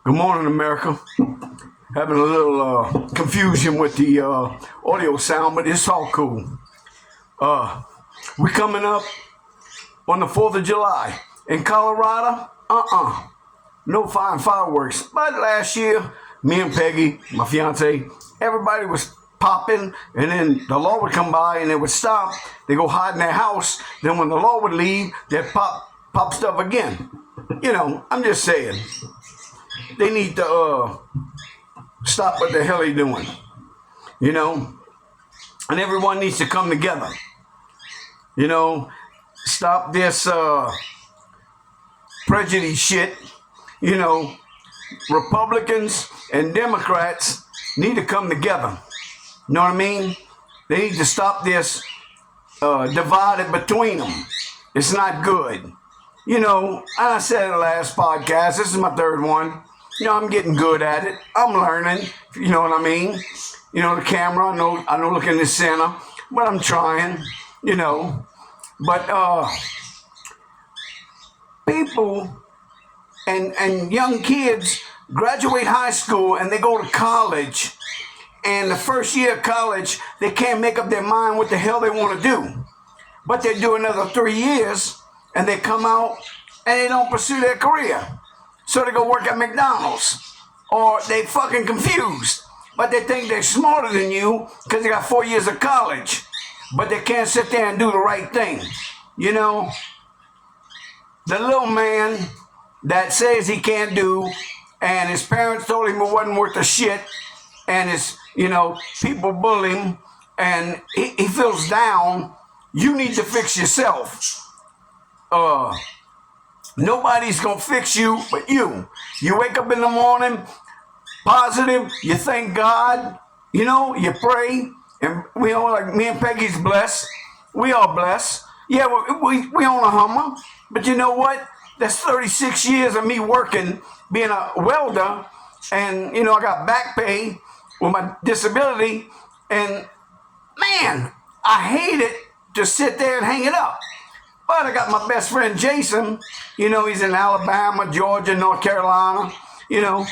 Good morning, America. Having a little confusion with the audio sound, but it's all cool. We coming up on the 4th of July. In Colorado, no fine fireworks. But last year, me and Peggy, my fiance, everybody was popping, and then the law would come by and they would stop. They go hide in their house. Then when the law would leave, they'd pop stuff again. You know, I'm just saying. They need to stop what the hell they're doing, you know, and everyone needs to come together, you know, stop this prejudice shit, you know. Republicans and Democrats need to come together, you know what I mean? They need to stop this divided between them. It's not good, you know. I said in the last podcast, this is my third one. You know, I'm getting good at it. I'm learning. You know what I mean? You know, the camera, I know looking in the center, but I'm trying, you know. But people and young kids graduate high school and they go to college. And the first year of college, they can't make up their mind what the hell they want to do. But they do another 3 years and they come out and they don't pursue their career. So they go work at McDonald's, or they fucking confused, but they think they're smarter than you because they got 4 years of college, but they can't sit there and do the right thing. You know, the little man that says he can't do, and his parents told him it wasn't worth a shit, and his, you know, people bully him, and he feels down. You need to fix yourself. Nobody's gonna fix you but you. You wake up in the morning positive, you thank God, you know, you pray, and we all, like me and Peggy's blessed. We all blessed. Yeah, we own a Hummer, but you know what? That's 36 years of me working, being a welder, and you know, I got back pay with my disability, and man, I hate it to sit there and hang it up. But I got my best friend Jason, you know, he's in Alabama, Georgia, North Carolina, you know,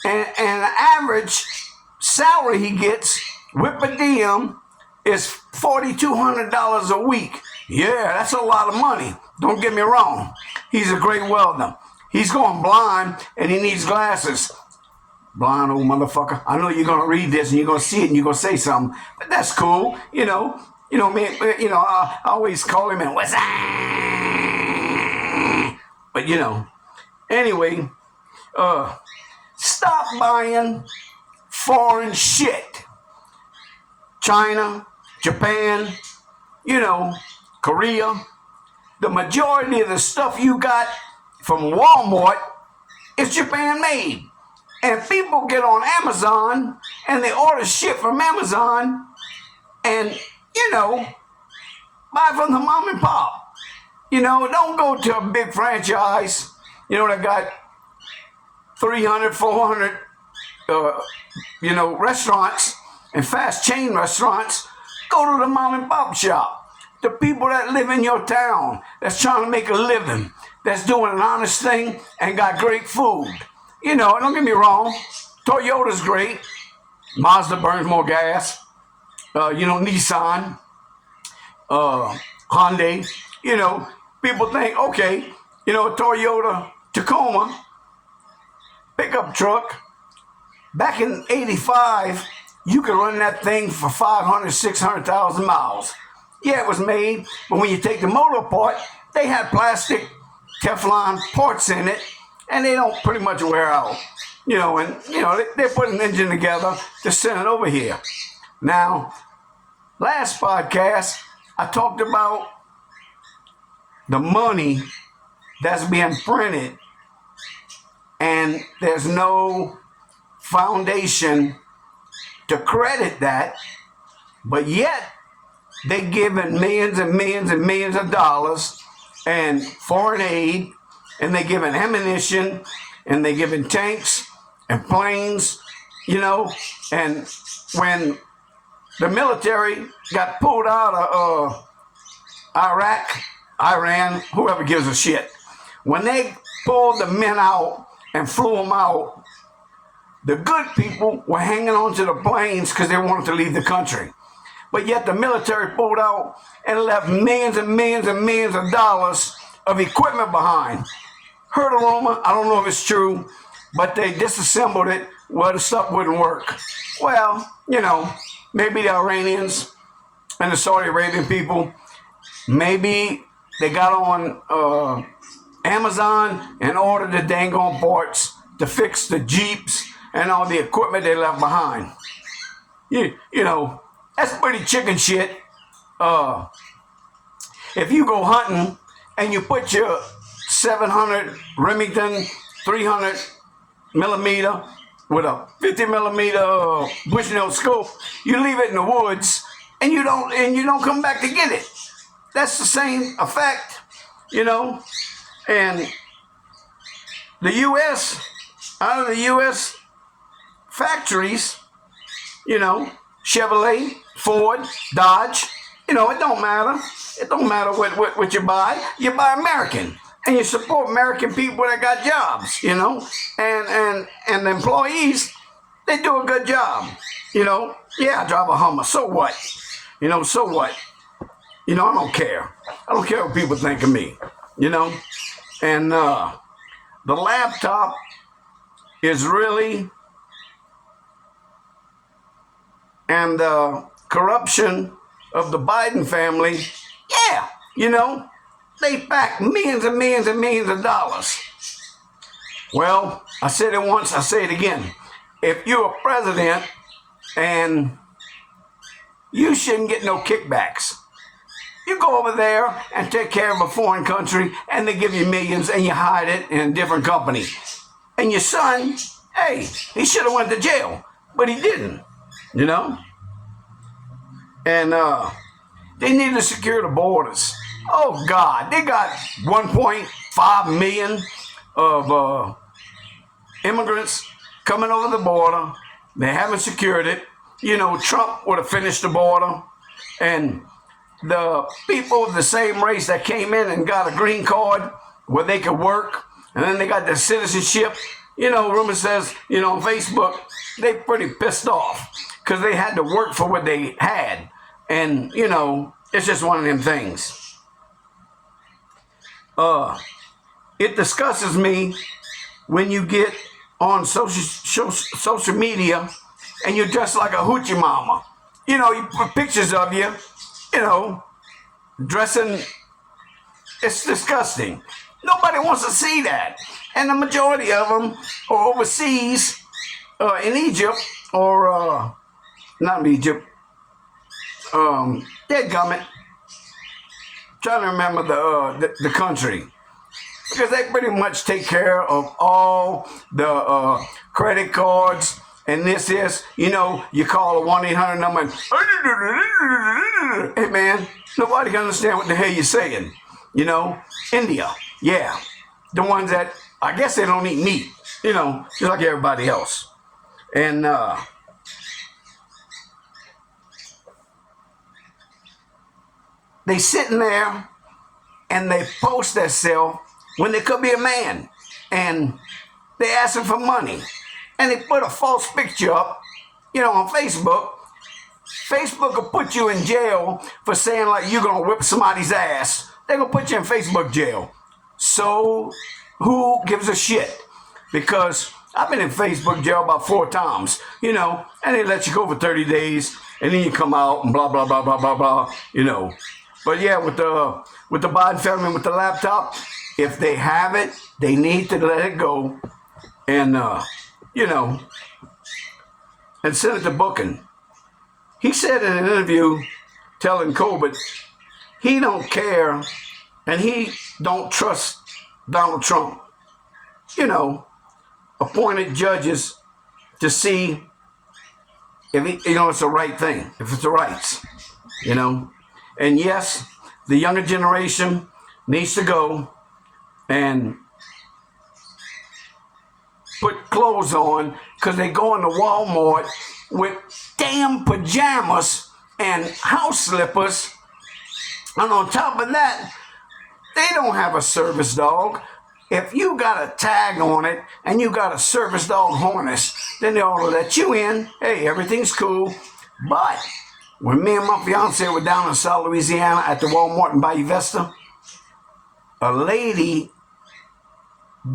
and the average salary he gets with per diem is $4,200 a week. Yeah, that's a lot of money. Don't get me wrong. He's a great welder. He's going blind and he needs glasses. Blind old motherfucker. I know you're going to read this and you're going to see it and you're going to say something, but that's cool, you know. You know, me, you know, I always call him and what's that? But you know, anyway, stop buying foreign shit. China, Japan, you know, Korea. The majority of the stuff you got from Walmart is Japan made. And people get on Amazon and they order shit from Amazon and, you know, buy from the mom and pop. You know, don't go to a big franchise, you know, that got 300, 400, you know, restaurants and fast chain restaurants. Go to the mom and pop shop. The people that live in your town, that's trying to make a living, that's doing an honest thing and got great food. You know, don't get me wrong, Toyota's great. Mazda burns more gas. You know, Nissan, Hyundai, you know, people think, okay, you know, a Toyota Tacoma pickup truck, back in 85, you could run that thing for 500, 600,000 miles. Yeah, it was made, but when you take the motor apart, they had plastic Teflon parts in it, and they don't pretty much wear out. You know, and, you know, they put an engine together to send it over here. Now, last podcast, I talked about the money that's being printed, and there's no foundation to credit that, but yet they're giving millions and millions and millions of dollars and foreign aid, and they're giving ammunition, and they're giving tanks and planes, you know, and when the military got pulled out of Iraq, Iran, whoever gives a shit. When they pulled the men out and flew them out. The good people were hanging on to the planes because they wanted to leave the country. But yet the military pulled out and left millions and millions and millions of dollars of equipment behind. Heard a rumor, I don't know if it's true, but they disassembled it where the stuff wouldn't work. Well, maybe the Iranians and the Saudi Arabian people, maybe they got on Amazon and ordered the dang on parts to fix the Jeeps and all the equipment they left behind. That's pretty chicken shit. If you go hunting and you put your 700 Remington 300 millimeter with a 50 millimeter Bushnell scope, you leave it in the woods and you don't come back to get it. That's the same effect, And the U.S., out of the U.S. factories, Chevrolet, Ford, Dodge, it don't matter. It don't matter what you buy. You buy American. And you support American people that got jobs, And the employees, they do a good job, Yeah, I drive a Hummer. So what? So what? I don't care. I don't care what people think of me, And the laptop is really, and the corruption of the Biden family, yeah, they back millions and millions and millions of dollars. Well, I said it once, I say it again. If you're a president and you shouldn't get no kickbacks. You go over there and take care of a foreign country and they give you millions and you hide it in a different company. And your son, hey, he should have went to jail, but he didn't, And they need to secure the borders. Oh, God, they got 1.5 million of immigrants coming over the border. They haven't secured it. Trump would have finished the border. And the people of the same race that came in and got a green card where they could work, and then they got their citizenship, rumor says, on Facebook, they pretty pissed off because they had to work for what they had. And, it's just one of them things. It disgustes me when you get on social media and you're dressed like a hoochie mama. You put pictures of you, dressing. It's disgusting. Nobody wants to see that. And the majority of them are overseas, in Egypt, or not in Egypt, deadgummit. Trying to remember the country. Because they pretty much take care of all the credit cards and this. You call a 1-800 number and, hey man, nobody can understand what the hell you're saying. India, yeah. The ones that, I guess they don't eat meat, just like everybody else. And they sitting there and they post themselves when they could be a man, and they asking for money, and they put a false picture up, on Facebook. Facebook will put you in jail for saying like you're gonna whip somebody's ass. They're gonna put you in Facebook jail. So who gives a shit? Because I've been in Facebook jail about 4 times, and they let you go for 30 days, and then you come out and blah blah blah blah blah blah, But yeah, with the Biden family, with the laptop, if they have it, they need to let it go, and and send it to Booking. He said in an interview, telling Colbert, he don't care, and he don't trust Donald Trump. Appointed judges to see if it's the right thing, if it's the rights, And yes, the younger generation needs to go and put clothes on because they go into Walmart with damn pajamas and house slippers. And on top of that, they don't have a service dog. if you got a tag on it and you got a service dog harness, then they ought to let you in. Hey, everything's cool. But when me and my fiance were down in South Louisiana at the Walmart in Bayou Vista, a lady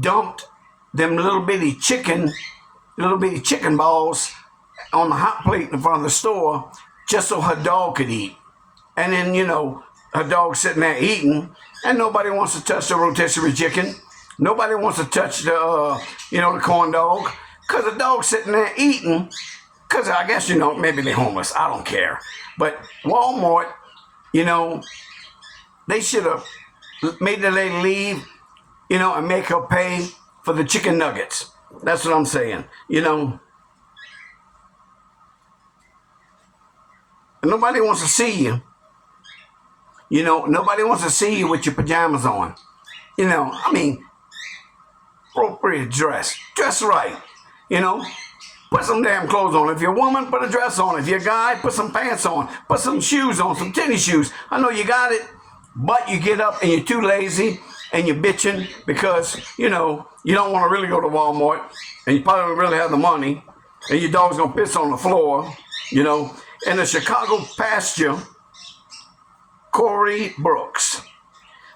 dumped them little bitty chicken balls on the hot plate in front of the store just so her dog could eat. And then, her dog sitting there eating, and nobody wants to touch the rotisserie chicken. Nobody wants to touch the corn dog, because the dog's sitting there eating, because I guess, maybe they're homeless. I don't care. But Walmart, they should have made the lady leave, and make her pay for the chicken nuggets. That's what I'm saying. Nobody wants to see you. Nobody wants to see you with your pajamas on. Appropriate dress. Dress right. Put some damn clothes on. If you're a woman, put a dress on. If you're a guy, put some pants on. Put some shoes on, some tennis shoes. I know you got it, but you get up and you're too lazy and you're bitching because, you don't want to really go to Walmart and you probably don't really have the money and your dog's going to piss on the floor, In the Chicago pasture, Corey Brooks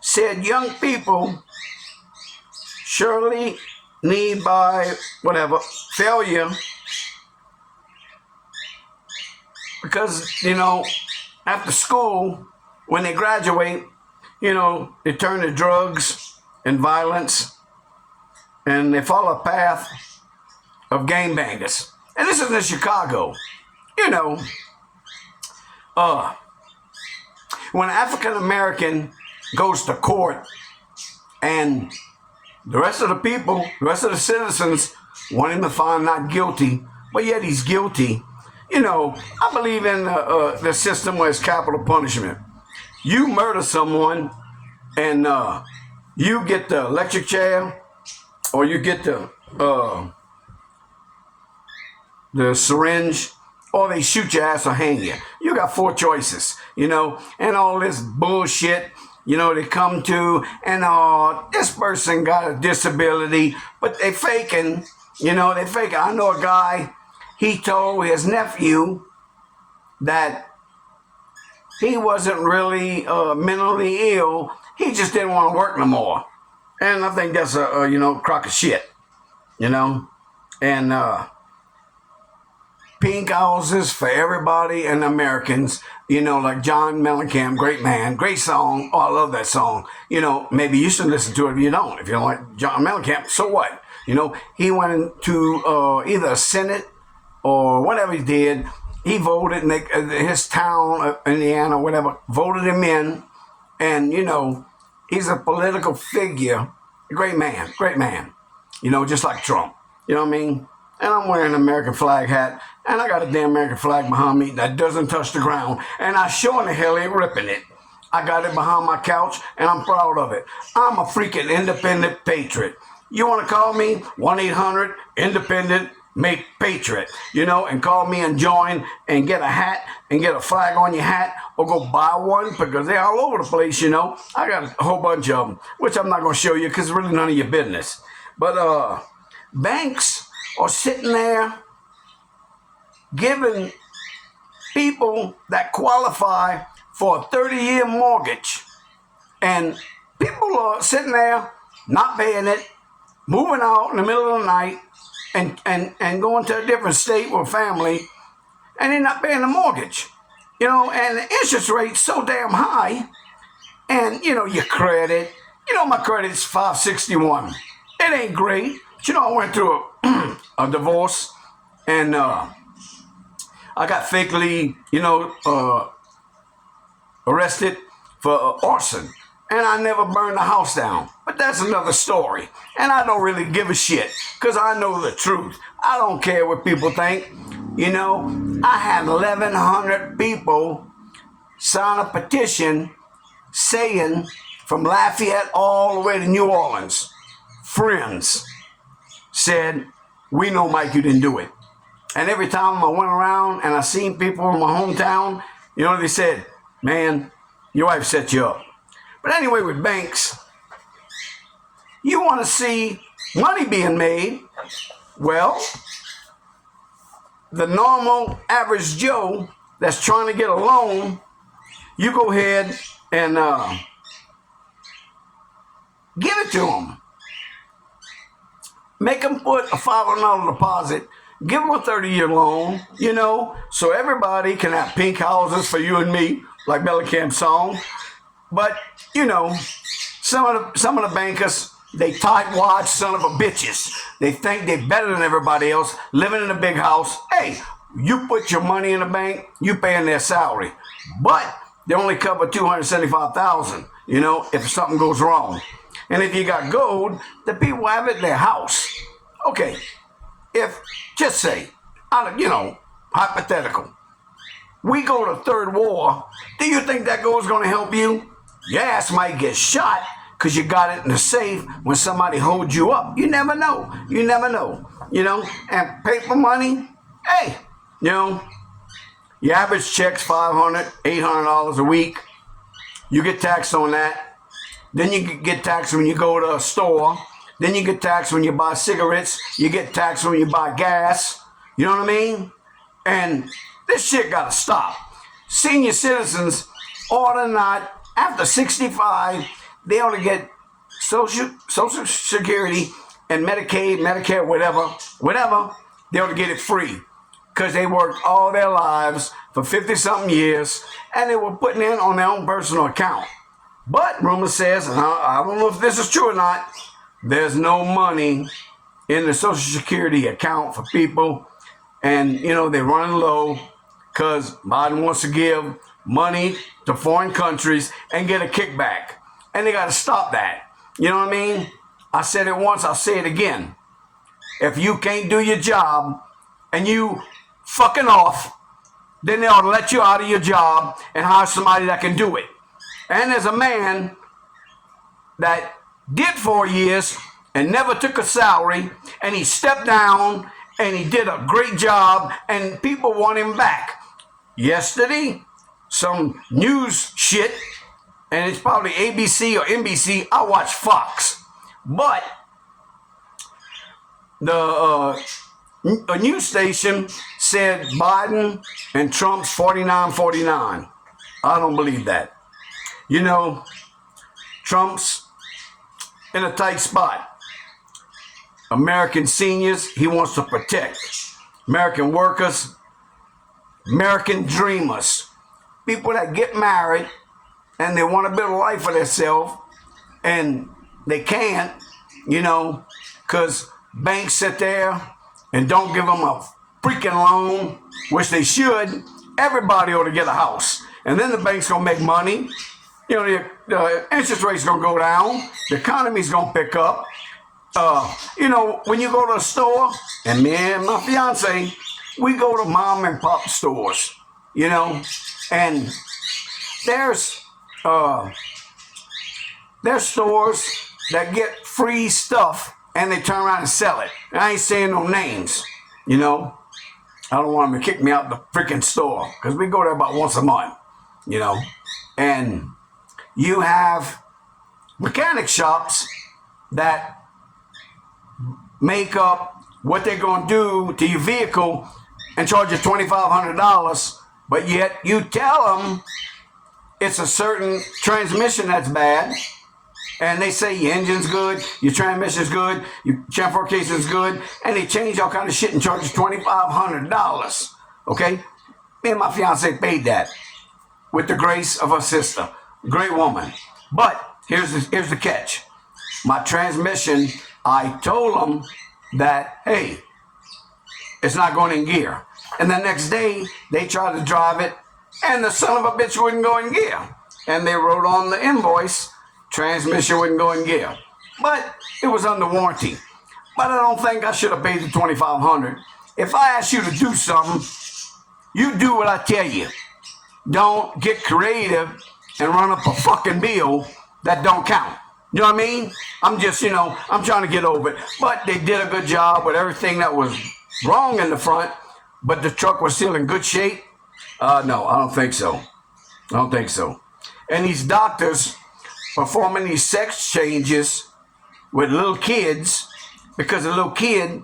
said young people surely need by failure because, after school, when they graduate, they turn to drugs and violence and they follow a path of gangbangers. And this is in Chicago. When an African American goes to court and the rest of the people, the rest of the citizens want him to find not guilty, but yet he's guilty, I believe in the system where it's capital punishment. You murder someone and you get the electric chair or you get the syringe, or they shoot your ass or hang you. You got 4 choices, and all this bullshit, they come to, and this person got a disability, but they faking, they faking. I know a guy, he told his nephew that he wasn't really mentally ill, he just didn't want to work no more. And I think that's a crock of shit, and pink houses for everybody and Americans, like John Mellencamp, great man, great song. Oh, I love that song. Maybe you should listen to it if you don't. If you don't like John Mellencamp, so what? He went into either a Senate or whatever he did. He voted, and his town, Indiana, whatever, voted him in. And, he's a political figure. A great man, just like Trump. You know what I mean? And I'm wearing an American flag hat, and I got a damn American flag behind me that doesn't touch the ground, and I sure in the hell ain't ripping it. I got it behind my couch, and I'm proud of it. I'm a freaking independent patriot. You want to call me? 1-800-INDEPENDENT Make Patriot, and call me and join and get a hat and get a flag on your hat or go buy one because they're all over the place, I got a whole bunch of them, which I'm not going to show you because it's really none of your business. But banks are sitting there giving people that qualify for a 30-year mortgage. And people are sitting there not paying it, moving out in the middle of the night and going to a different state with family, and they're not paying the mortgage. And the interest rate's so damn high, and, your credit, my credit's 561. It ain't great. But, I went through a divorce, and I got fakely, arrested for arson. And I never burned the house down. But that's another story. And I don't really give a shit because I know the truth. I don't care what people think. I had 1,100 people sign a petition saying from Lafayette all the way to New Orleans, friends said, we know, Mike, you didn't do it. And every time I went around and I seen people in my hometown, they said, man, your wife set you up. But anyway, with banks, You want to see money being made. Well, the normal average Joe that's trying to get a loan, you go ahead and give it to them. Make them put a $500 deposit. Give them a 30-year loan, so everybody can have pink houses for you and me, like Mellencamp's song. But, some of the bankers, they tightwad son of a bitches. They think they're better than everybody else, living in a big house. Hey, you put your money in the bank, you paying their salary. But they only cover $275,000, if something goes wrong. And if you got gold, the people have it in their house. Okay, if, just say, hypothetical, we go to third war, do you think that gold's going to help you? Your ass might get shot because you got it in the safe when somebody holds you up. You never know. And paper money, hey, your average check's $500, $800 a week. You get taxed on that. Then you get taxed when you go to a store. Then you get taxed when you buy cigarettes. You get taxed when you buy gas. You know what I mean? And this shit got to stop. Senior citizens ought to not, after 65, they ought to get Social Security and Medicaid, Medicare, whatever, they ought to get it free. Because they worked all their lives for 50-something years, and they were putting in on their own personal account. But rumor says, and I don't know if this is true or not, there's no money in the Social Security account for people. And, they're running low because Biden wants to give money to foreign countries and get a kickback. And they got to stop that. You know what I mean? I said it once, I'll say it again. If you can't do your job and you fucking off, then they ought to let you out of your job and hire somebody that can do it. And there's a man that did 4 years and never took a salary, and he stepped down and he did a great job, and people want him back. Yesterday, some news shit, and it's probably ABC or NBC. I watch Fox, but a news station said Biden and Trump's 49-49. I don't believe that. Trump's in a tight spot. American seniors, he wants to protect. American workers, American dreamers, people that get married and they want to build a life for themselves and they can't, because banks sit there and don't give them a freaking loan, which they should. Everybody ought to get a house. And then the bank's going to make money. The interest rate's going to go down. The economy's going to pick up. When you go to a store, and me and my fiance, we go to mom and pop stores, and there's stores that get free stuff and they turn around and sell it. And I ain't saying no names, I don't want them to kick me out the freaking store because we go there about once a month, and you have mechanic shops that make up what they're going to do to your vehicle and charge you $2,500, but yet you tell them it's a certain transmission that's bad, and they say your engine's good, your transmission's good, your chamfer casing's good, and they change all kind of shit and charge you $2,500. Okay? Me and my fiance paid that with the grace of her sister. Great woman. But here's the catch. My transmission, I told them that, hey, it's not going in gear. And the next day, they tried to drive it, and the son of a bitch wouldn't go in gear. And they wrote on the invoice, transmission wouldn't go in gear. But it was under warranty. But I don't think I should have paid the $2,500. If I ask you to do something, you do what I tell you. Don't get creative and run up a fucking bill that don't count. You know what I mean? I'm just, I'm trying to get over it. But they did a good job with everything that was wrong in the front, but the truck was still in good shape. No, I don't think so. I don't think so. And these doctors performing these sex changes, with little kids because a little kid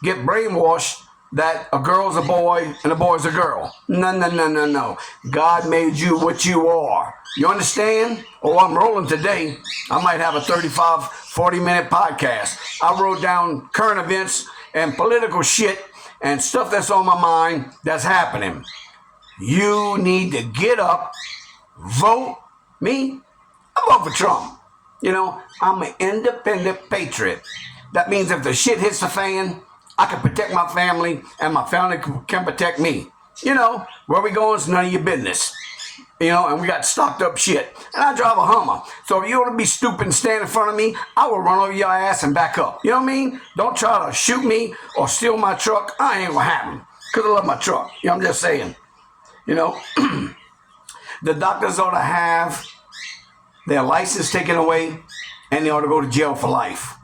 get brainwashed that a girl's a boy and a boy's a girl. No, no, no, no, no. God made you what you are. You understand? Oh, I'm rolling today. I might have a 35, 40-minute podcast. I wrote down current events and political shit and stuff that's on my mind that's happening. You need to get up, vote. Me, I vote for Trump. You know, I'm an independent patriot. That means if the shit hits the fan, I can protect my family and my family can protect me. You know, where we going is none of your business. You know, and we got stocked up shit. And I drive a Hummer. So if you want to be stupid and stand in front of me, I will run over your ass and back up. You know what I mean? Don't try to shoot me or steal my truck. I ain't gonna happen. Because I love my truck. You know, I'm just saying. You know, the doctors ought to have their license taken away and they ought to go to jail for life.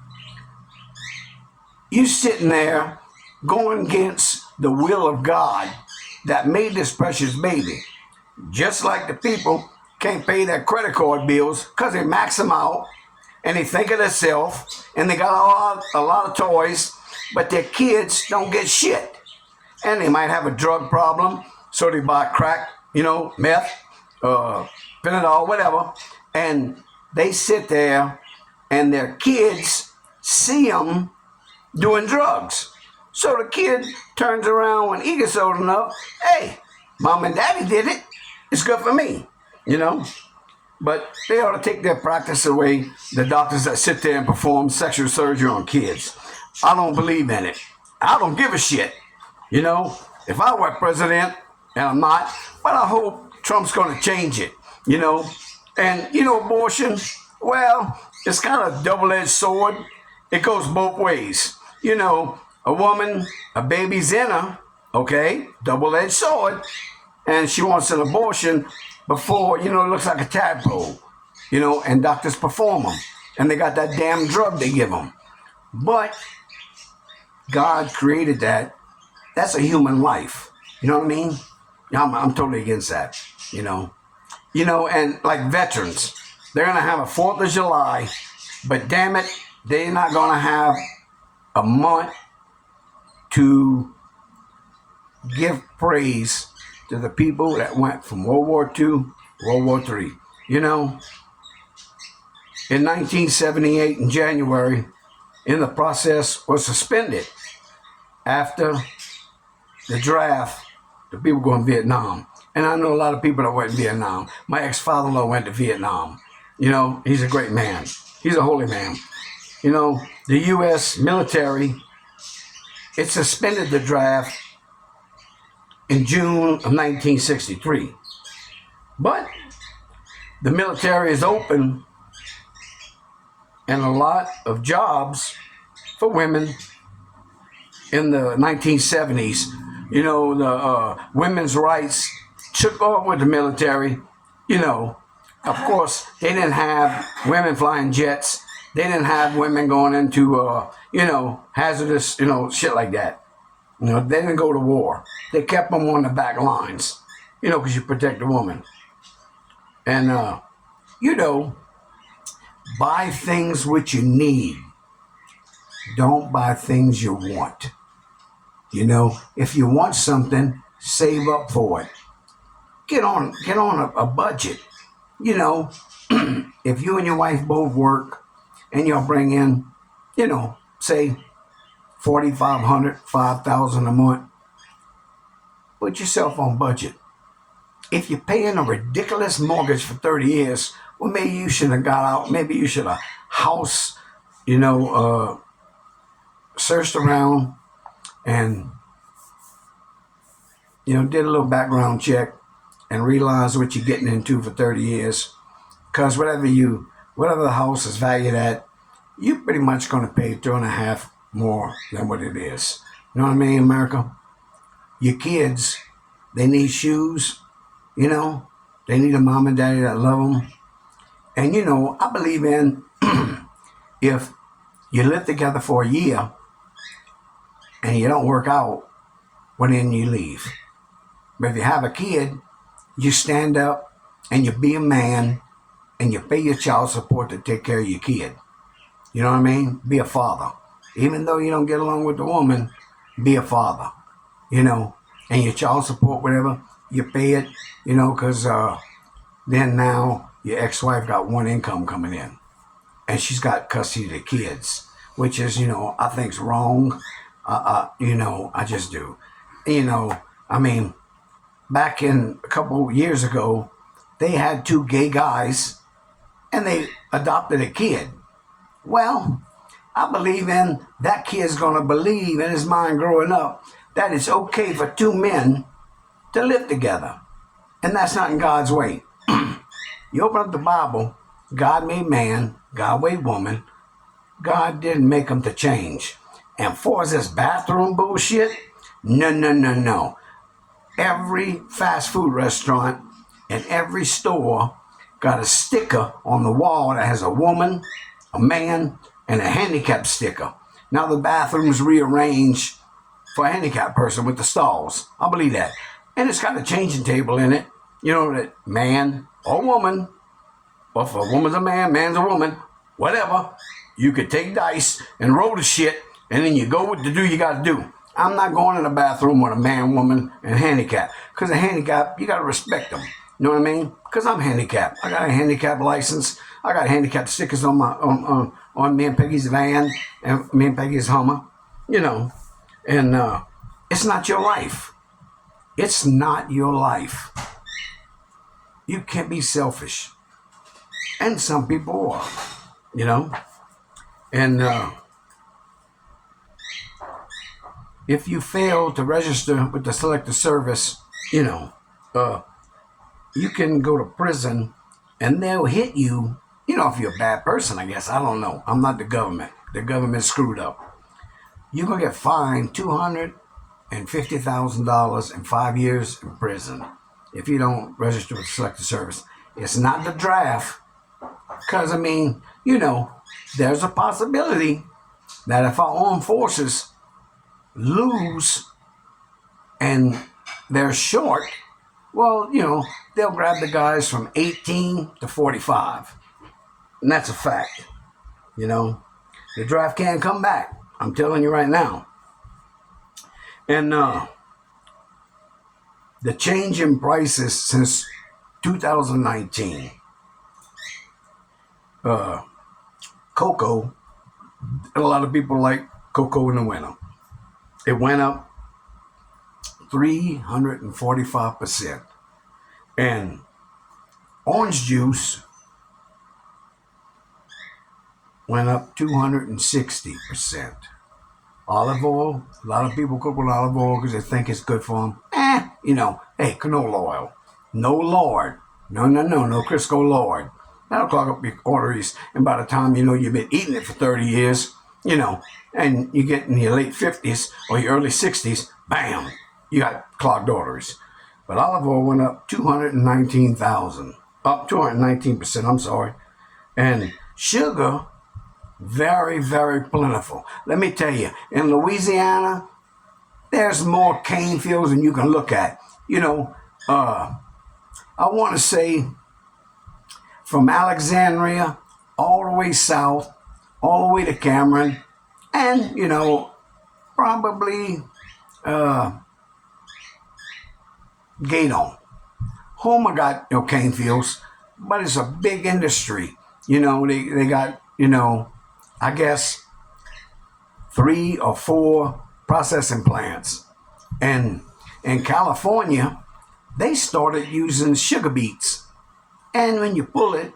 You sitting there going against the will of God that made this precious baby. Just like the people can't pay their credit card bills because they max them out and they think of themselves and they got a lot of toys, but their kids don't get shit. And they might have a drug problem, so they buy crack, you know, meth, Panadol, whatever, and they sit there and their kids see them doing drugs. So the kid turns around when he gets old enough, hey, mom and daddy did it. It's good for me, you know. But they ought to take their practice away, the doctors that sit there and perform sexual surgery on kids. I don't believe in it. I don't give a shit. You know, if I were president, and I'm not, but I hope Trump's going to change it, you know. And, you know, abortion, well, it's kind of a double-edged sword. It goes both ways. You know, a woman, a baby's in her, okay, double-edged sword, and she wants an abortion before, you know, it looks like a tadpole, you know, and doctors perform them, and they got that damn drug they give them. But God created that. That's a human life. You know what I mean? I'm totally against that, you know. You know, and like veterans, they're going to have a 4th of July, but damn it, they're not going to have a month to give praise to the people that went from World War II, World War III. You know, in 1978, in January, in the process was suspended after the draft, the people going to Vietnam. And I know a lot of people that went to Vietnam. My ex-father-in-law went to Vietnam. You know, he's a great man. He's a holy man. You know, the U.S. military, it suspended the draft in June of 1963. But the military is open and a lot of jobs for women in the 1970s. You know, the women's rights took off with the military. You know, of course, they didn't have women flying jets. They didn't have women going into, you know, hazardous, you know, shit like that. You know, they didn't go to war. They kept them on the back lines, you know, because you protect the woman. And, you know, buy things which you need. Don't buy things you want. You know, if you want something, save up for it. Get on a budget. You know, if you and your wife both work and you'll bring in, you know, say $4,500, $5,000 a month, put yourself on budget. If you're paying a ridiculous mortgage for 30 years, well, maybe you should have got out. Maybe you should have house, you know, searched around and, you know, did a little background check and realized what you're getting into for 30 years. Because whatever the house is valued at, you're pretty much going to pay 2.5 more than what it is. You know what I mean, America? Your kids, they need shoes, you know. They need a mom and daddy that love them. And, you know, I believe in if you live together for a year and you don't work out, well, then you leave. But if you have a kid, you stand up and you be a man and you pay your child support to take care of your kid. You know what I mean? Be a father. Even though you don't get along with the woman, be a father. You know, and your child support, whatever, you pay it, because then now your ex-wife got one income coming in. And she's got custody of the kids, which is, I think's wrong. I just do. I mean, back in a couple years ago, they had two gay guys and they adopted a kid. Well, I believe in that kid's going to believe in his mind growing up that it's okay for two men to live together. And that's not in God's way. You open up the Bible, God made man, God made woman. God didn't make them to change. And for this bathroom bullshit, no. Every fast food restaurant and every store got a sticker on the wall that has a woman, a man, and a handicap sticker. Now the bathroom's rearranged for a handicapped person with the stalls. I believe that. And it's got a changing table in it. That man or woman, or if a woman's a man, man's a woman, whatever, you could take dice and roll the shit, and then you go with the do you got to do. I'm not going in the bathroom with a man, woman, and handicap. Because a handicap, you got to respect them. You know what I mean? Because I'm handicapped. I got a handicap license. I got handicap stickers on my on me and Peggy's van, and me and Peggy's Hummer. And it's not your life. It's not your life. You can't be selfish. And some people are, And if you fail to register with the Selective Service, you can go to prison and they'll hit you, if you're a bad person, I guess. I don't know. I'm not the government. The government screwed up. You're going to get fined $250,000 and 5 years in prison if you don't register with the Selective Service. It's not the draft. Because, there's a possibility that if our armed forces lose and they're short, well, they'll grab the guys from 18 to 45. And that's a fact. The draft can't come back. I'm telling you right now. And the change in prices since 2019. Cocoa, a lot of people like cocoa in the winter. It went up 345%. And orange juice went up 260%. Olive oil, a lot of people cook with olive oil because they think it's good for them. Hey, canola oil. No Lord. No Crisco Lord. That'll clog up your arteries. And by the time you've been eating it for 30 years, and you get in your late 50s or your early 60s, bam, you got clogged arteries. But olive oil went up 219,000. Up 219%, I'm sorry. And sugar, very, very plentiful. Let me tell you, in Louisiana, there's more cane fields than you can look at. I want to say from Alexandria all the way south, all the way to Cameron, and, probably Gaydon. Homer got cane fields, but it's a big industry. They got, I guess 3 or 4 processing plants. And in California, they started using sugar beets. And when you pull it,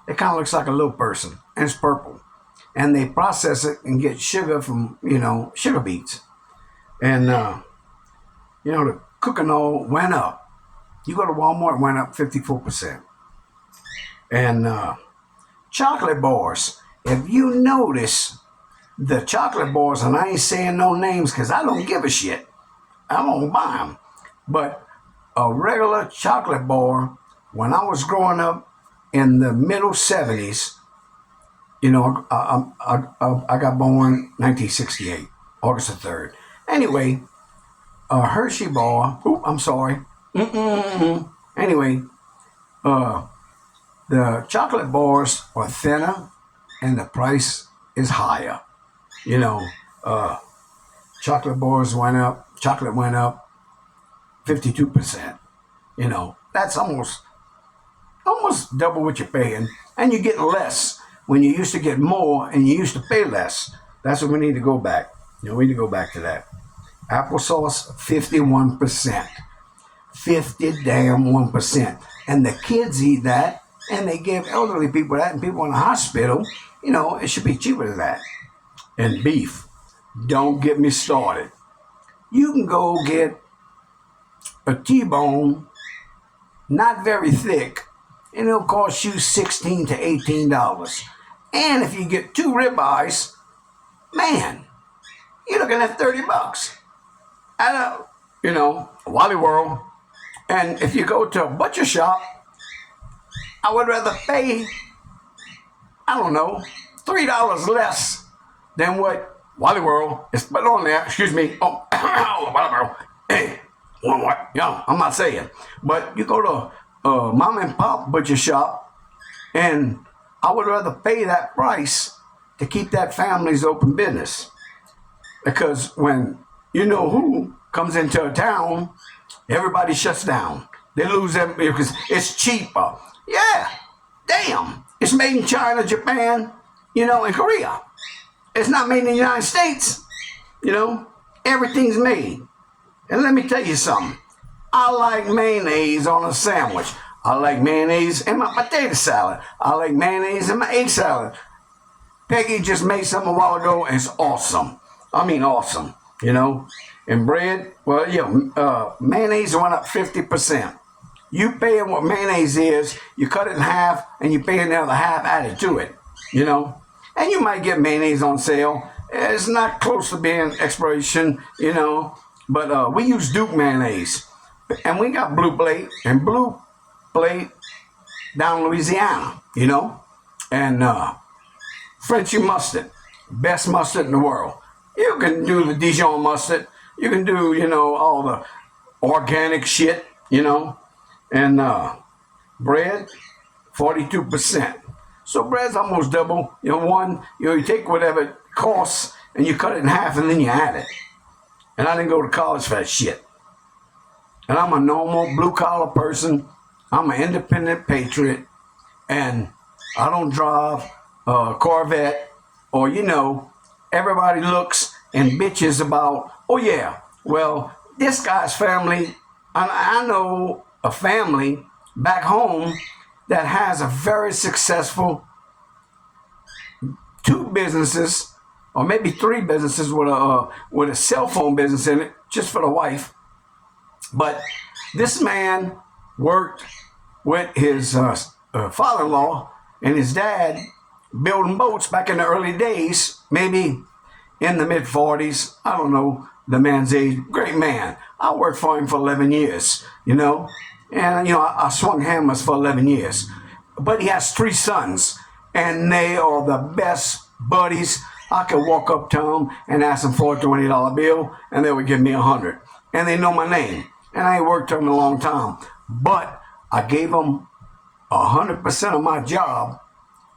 it kind of looks like a little person, and it's purple. And they process it and get sugar from, sugar beets. And, the cooking oil went up. You go to Walmart, it went up 54%. And chocolate bars. If you notice, the chocolate bars, and I ain't saying no names because I don't give a shit. I don't buy them. But a regular chocolate bar, when I was growing up in the middle 70s, I got born 1968, August the 3rd. Anyway, a Hershey bar, I'm sorry. Anyway, the chocolate bars are thinner and the price is higher. You know, chocolate bars went up, chocolate went up 52%. You know, that's almost double what you're paying, and you get less when you used to get more and you used to pay less. That's what we need to go back. You know, we need to go back to that. Applesauce, 51%. 50 damn 1%. And the kids eat that, and they give elderly people that, and people in the hospital, you know, it should be cheaper than that. And beef, don't get me started. You can go get a T-bone, not very thick, and it'll cost you $16 to $18. And if you get 2 ribeyes, man, you're looking at $30 at a, you know, Wally World. And if you go to a butcher shop, I would rather pay, I don't know, $3 less than what Wally World is put on there. Excuse me. Oh, Wally World. Hey, what? Yeah, I'm not saying. But you go to a mom and pop butcher shop, and I would rather pay that price to keep that family's open business. Because when you know who comes into a town, everybody shuts down. They lose them because it's cheaper. Yeah, damn. It's made in China, Japan, you know, and Korea. It's not made in the United States. You know, everything's made. And let me tell you something. I like mayonnaise on a sandwich. I like mayonnaise in my potato salad. I like mayonnaise in my egg salad. Peggy just made something a while ago, and it's awesome. I mean, awesome, you know. And bread, well, yeah, mayonnaise went up 50%. You paying what mayonnaise is, you cut it in half, and you pay another half added to it, you know. And you might get mayonnaise on sale. It's not close to being expiration, you know. But we use Duke mayonnaise. And we got Blue Plate and Blue Plate down in Louisiana, you know. And Frenchy mustard, best mustard in the world. You can do the Dijon mustard. You can do, you know, all the organic shit, you know. And bread, 42%. So bread's almost double. You know, you take whatever it costs and you cut it in half and then you add it. And I didn't go to college for that shit. And I'm a normal blue-collar person. I'm an independent patriot. And I don't drive a Corvette or, you know, everybody looks and bitches about, oh, yeah, well, this guy's family, I know a family back home that has a very successful 2 businesses or maybe 3 businesses with a cell phone business in it just for the wife. But this man worked with his father-in-law and his dad building boats back in the early days, maybe in the mid-40s. I don't know the man's age. Great man. I worked for him for 11 years, you know. And, you know, I swung hammers for 11 years. But he has 3 sons, and they are the best buddies. I could walk up to them and ask them for a $20 bill, and they would give me 100. And they know my name. And I ain't worked for them in a long time. But I gave them 100% of my job,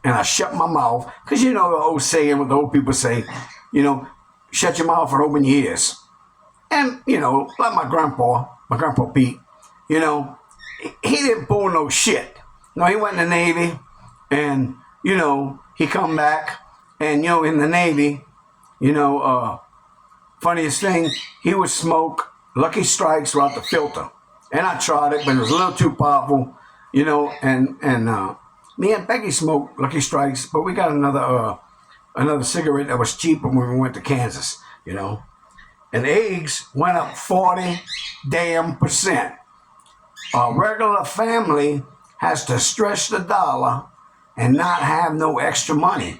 and I shut my mouth. Because you know the old saying, what the old people say, you know, shut your mouth and open your ears. And, you know, like my grandpa Pete, you know, he didn't pull no shit. No, he went in the Navy, and, you know, he come back, and, you know, in the Navy, you know, funniest thing, he would smoke Lucky Strikes without the filter. And I tried it, but it was a little too powerful, you know, and me and Peggy smoked Lucky Strikes, but we got another cigarette that was cheaper when we went to Kansas, you know. And eggs went up 40 damn %. A regular family has to stretch the dollar and not have no extra money,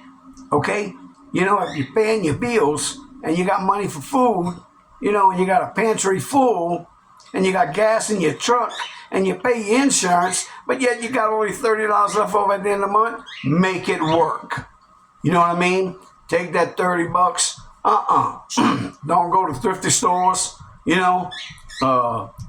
okay? You know, if you're paying your bills and you got money for food, you know, and you got a pantry full, and you got gas in your truck, and you pay your insurance, but yet you got only $30 left over at the end of the month, make it work. You know what I mean? Take that $30. Don't go to thrifty stores, you know.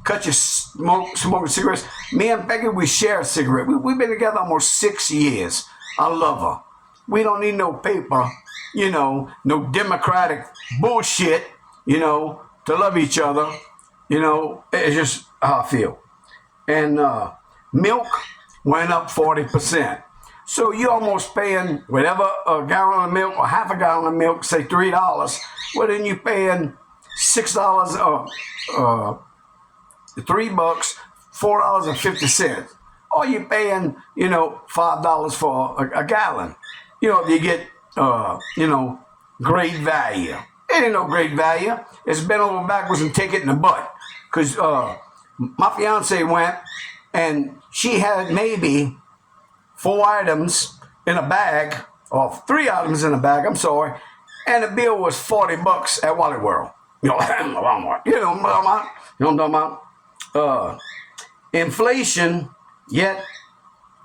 Cut your smoking cigarettes. Me and Becky, we share a cigarette. We've been together almost 6 years. I love her. We don't need no paper, no Democratic bullshit, to love each other. It's just how I feel. And milk went up 40%. So you're almost paying whatever a gallon of milk or half a gallon of milk, say $3. Well, then you're paying $6 or $3, $4.50. Or you're paying, $5 for a gallon. If you get, great value. It ain't no great value. It's bent over backwards and take it in the butt. Because my fiance went and she had maybe 4 items in a bag, or 3 items in a bag, I'm sorry, and the bill was $40 at Wally World. Walmart. You know what I'm talking about? Inflation, yet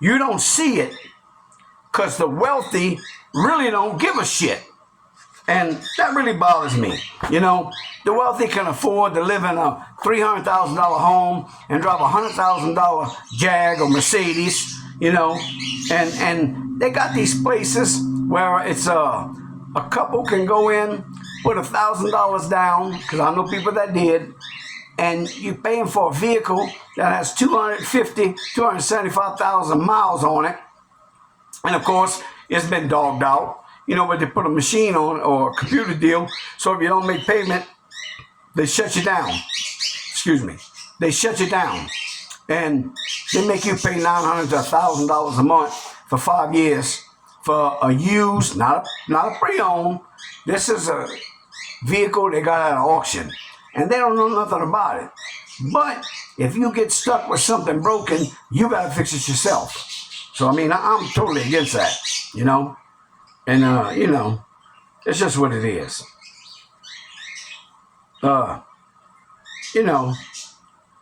you don't see it because the wealthy really don't give a shit. And that really bothers me. The wealthy can afford to live in a $300,000 home and drive a $100,000 Jag or Mercedes, and they got these places where it's a couple can go in, put $1,000 down, because I know people that did, and you're paying for a vehicle that has 275,000 miles on it, and of course, it's been dogged out. But they put a machine on or a computer deal, so if you don't make payment, they shut you down. Excuse me. They shut you down. And they make you pay $900 to $1,000 a month for 5 years for a used, not a pre-owned. This is a vehicle they got at an auction. And they don't know nothing about it. But if you get stuck with something broken, you got to fix it yourself. So, I'm totally against that, And, it's just what it is.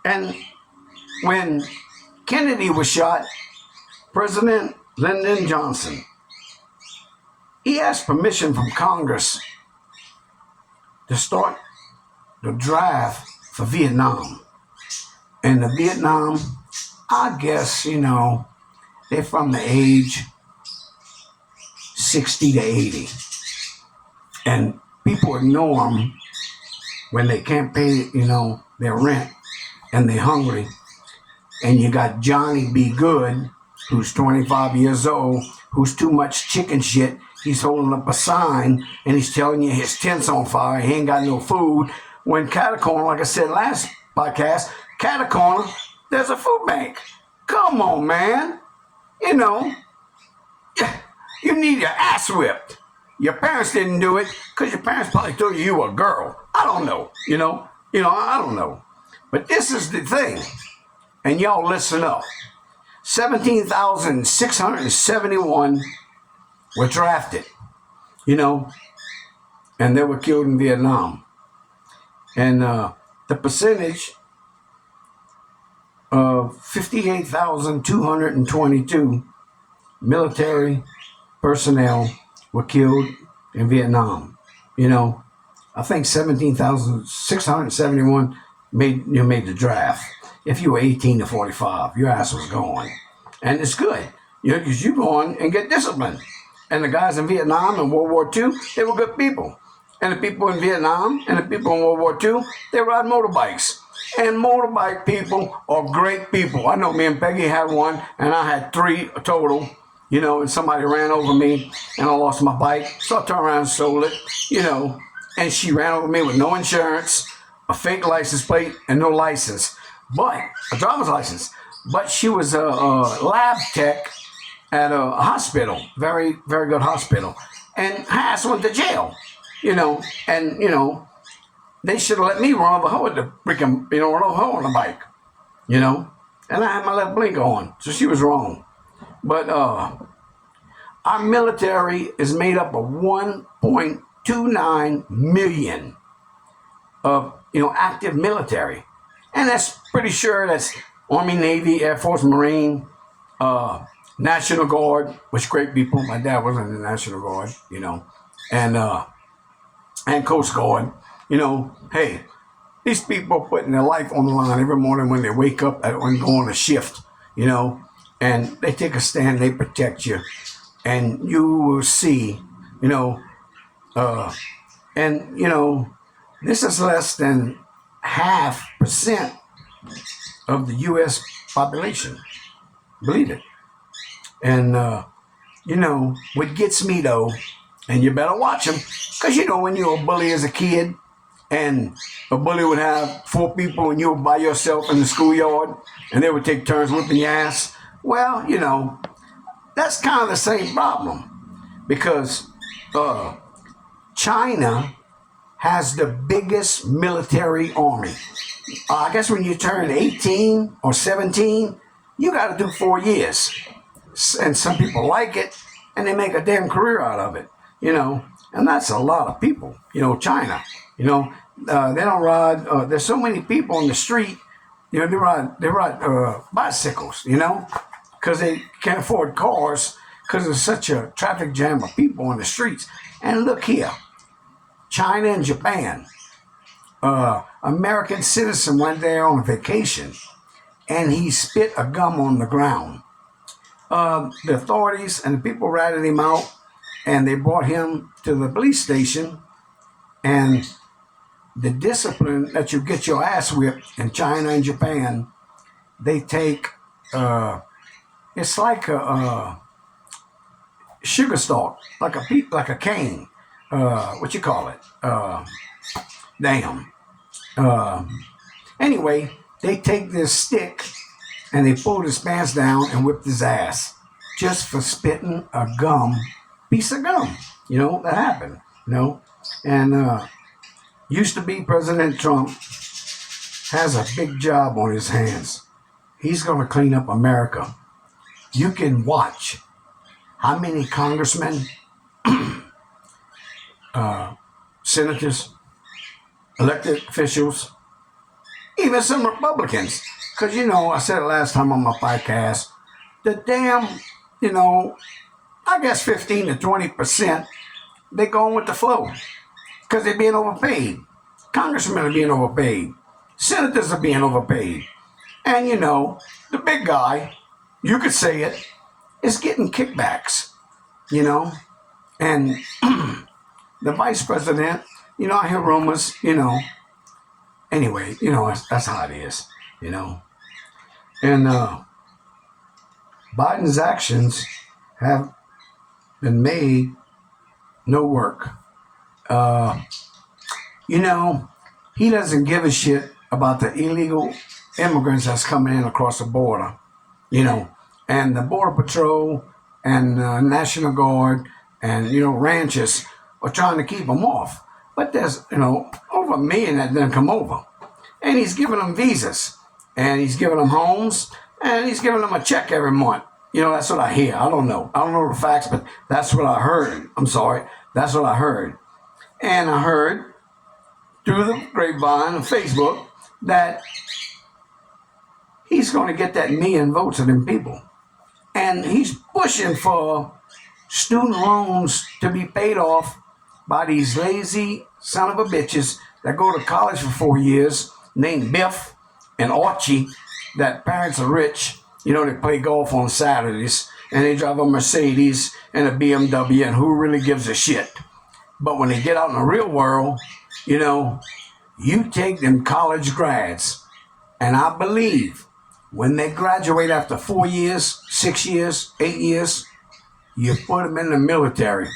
And when Kennedy was shot, President Lyndon Johnson, he asked permission from Congress to start the draft for Vietnam. And the Vietnam, I guess, they're from the age 60 to 80. And people ignore them when they can't pay, their rent and they're hungry. And you got Johnny B. Good, who's 25 years old, who's too much chicken shit. He's holding up a sign and he's telling you his tent's on fire. He ain't got no food. When Catacorner, like I said last podcast, Catacorner, there's a food bank. Come on, man. You need your ass whipped. Your parents didn't do it because your parents probably told you were a girl. I don't know. I don't know. But this is the thing. And y'all listen up. 17,671 were drafted, and they were killed in Vietnam. And the percentage of 58,222 military personnel were killed in Vietnam. I think 17,671 made the draft. If you were 18 to 45, your ass was gone. And it's good, because you go on and get disciplined. And the guys in Vietnam and World War II, they were good people. And the people in Vietnam and the people in World War II, they ride motorbikes. And motorbike people are great people. I know me and Peggy had one, and I had 3 total. And somebody ran over me, and I lost my bike. So I turned around and sold it, And she ran over me with no insurance, a fake license plate, and no license. But, a driver's license. But she was a lab tech at a hospital, very, very good hospital. And her ass went to jail, And, they should have let me run over her with the freaking, run over her on the bike, And I had my left blinker on, so she was wrong. But our military is made up of 1.29 million of, active military. And that's pretty sure that's Army, Navy, Air Force, Marine, National Guard, which great people. My dad was in the National Guard, and Coast Guard. Hey, these people are putting their life on the line every morning when they wake up and go on a shift, and they take a stand, they protect you, and you will see, And, this is less than 0.5% of the U.S. population. Believe it. And, what gets me, though, and you better watch them, because, when you were a bully as a kid, and a bully would have 4 people and you were by yourself in the schoolyard, and they would take turns whipping your ass. Well, that's kind of the same problem, because China has the biggest military army. I guess when you turn 18 or 17, you got to do 4 years. And some people like it, and they make a damn career out of it, and that's a lot of people, China, they don't ride, there's so many people on the street, they ride bicycles, because they can't afford cars, because there's such a traffic jam of people on the streets. And look here, China and Japan, American citizen went there on vacation, and he spit a gum on the ground. The authorities and the people ratted him out, and they brought him to the police station. And the discipline that you get your ass whipped in China and Japan, they take, it's like a sugar stalk, like a cane. What you call it? Anyway, they take this stick and they pulled his pants down and whipped his ass just for spitting a piece of gum. That happened, And used to be President Trump has a big job on his hands. He's going to clean up America. You can watch how many congressmen, senators, elected officials, even some Republicans. Because, I said it last time on my podcast, the damn, I guess 15 to 20%, they going with the flow. Because they're being overpaid. Congressmen are being overpaid. Senators are being overpaid. And, the big guy, you could say it, is getting kickbacks, And the vice president, I hear rumors, Anyway, that's how it is, And Biden's actions have been made no work. He doesn't give a shit about the illegal immigrants that's coming in across the border, and the Border Patrol and National Guard and, ranchers are trying to keep them off. But there's, over 1 million that didn't come over. And he's giving them visas, and he's giving them homes, and he's giving them a check every month. That's what I hear. I don't know the facts, but that's what I heard. I'm sorry. That's what I heard. And I heard through the grapevine on Facebook that he's going to get that 1 million votes of them people. And he's pushing for student loans to be paid off by these lazy son of a bitches that go to college for 4 years, named Biff and Archie, that parents are rich. They play golf on Saturdays, and they drive a Mercedes and a BMW, and who really gives a shit? But when they get out in the real world, you take them college grads, and I believe when they graduate after 4 years, 6 years, 8 years, you put them in the military,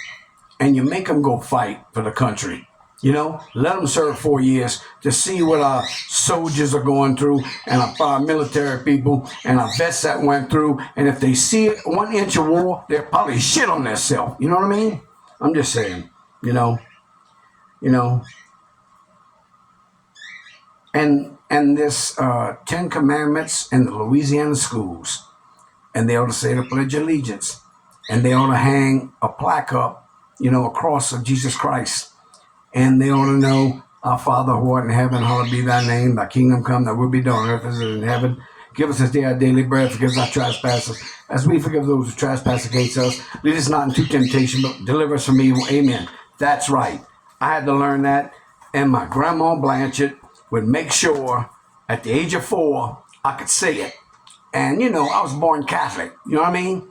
and you make them go fight for the country. Let them serve 4 years to see what our soldiers are going through, and our military people and our vets that went through. And if they see 1 inch of war, they'll probably shit on themselves. You know what I mean? I'm just saying, And this 10 Commandments in the Louisiana schools, and they ought to say the Pledge of Allegiance, and they ought to hang a plaque up, a cross of Jesus Christ. And they ought to know, our Father who art in heaven, hallowed be thy name, thy kingdom come, thy will be done on earth as it is in heaven. Give us this day our daily bread, forgive us our trespasses, as we forgive those who trespass against us. Lead us not into temptation, but deliver us from evil. Amen. That's right. I had to learn that, and my grandma Blanchard would make sure at the age of 4, I could say it. And, I was born Catholic, you know what I mean?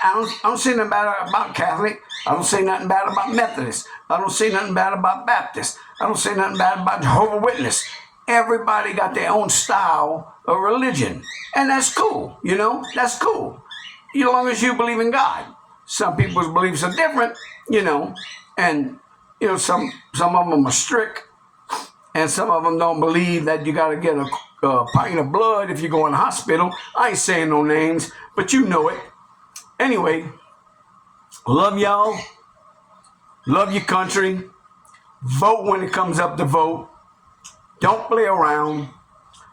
I don't say nothing bad about Catholic. I don't say nothing bad about Methodist. I don't say nothing bad about Baptist. I don't say nothing bad about Jehovah's Witness. Everybody got their own style of religion. And that's cool, you know? That's cool. As long as you believe in God. Some people's beliefs are different, you know, and you know some of them are strict, and some of them don't believe that you got to get a pint of blood if you go in the hospital. I ain't saying no names, but you know it. Anyway, love y'all. Love your country. Vote when it comes up to vote. Don't play around.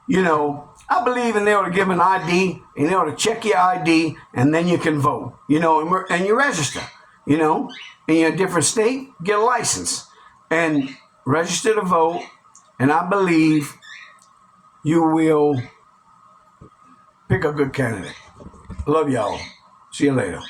You know, I believe in they ought to give an ID and they ought to check your ID and then you can vote, you know, and you register, you know, in your different state, get a license and register to vote. And I believe you will pick a good candidate. Love y'all. See you later.